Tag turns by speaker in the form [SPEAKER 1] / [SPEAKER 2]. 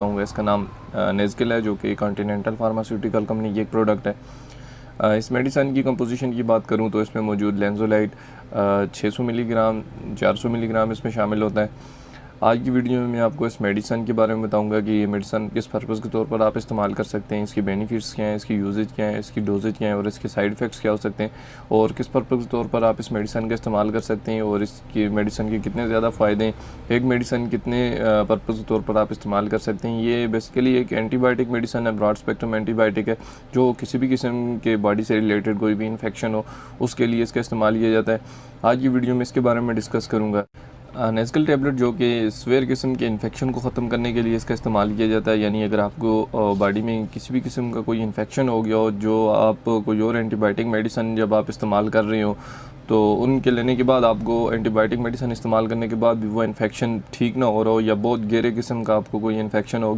[SPEAKER 1] हूँ। इसका नाम नेज़किल है, जो कि कॉन्टिनेंटल फार्मास्यूटिकल कंपनी की एक प्रोडक्ट है। इस मेडिसन की कंपोजिशन की बात करूँ तो इसमें मौजूद लेंजोलाइट 600 मिलीग्राम 400 मिलीग्राम इसमें शामिल होता है। आज की वीडियो में मैं आपको इस मेडिसन के बारे में बताऊंगा कि ये मेडिसन किस पर्पज़ के तौर पर आप इस्तेमाल कर सकते हैं, इसकी बेनिफिट्स क्या हैं, इसकी यूजेज क्या है, इसकी डोजेज क्या है और इसके साइड इफ़ेक्ट्स क्या हो सकते हैं और किस पर्पज़ के तौर पर आप इस मेडिसन का इस्तेमाल कर सकते हैं और इसकी मेडिसन के कितने ज़्यादा फ़ायदे हैं, एक मेडिसन कितने पर्पज़ के तौर पर आप इस्तेमाल कर सकते हैं। ये बेसिकली एक एंटीबायोटिक मेडिसन है, ब्रॉड स्पेक्ट्रम एंटीबायोटिक है, जो किसी भी किस्म के बॉडी से रिलेटेड कोई भी इन्फेक्शन हो उसके लिए इसका इस्तेमाल किया जाता है। आज की वीडियो में इसके बारे में डिस्कस करूँगा। नेज़किल टैबलेट जो कि स्वेयर किस्म के इन्फेक्शन को ख़त्म करने के लिए इसका इस्तेमाल किया जाता है। यानी अगर आपको बॉडी में किसी भी किस्म का कोई इन्फेक्शन हो गया हो, जो आप कोई और एंटीबायोटिक मेडिसन जब आप इस्तेमाल कर रहे हो तो उनके लेने के बाद आपको एंटीबायोटिक मेडिसन इस्तेमाल करने के बाद भी वो इन्फेक्शन ठीक ना हो रहा हो या बहुत गहरे किस्म का आपको कोई इन्फेक्शन हो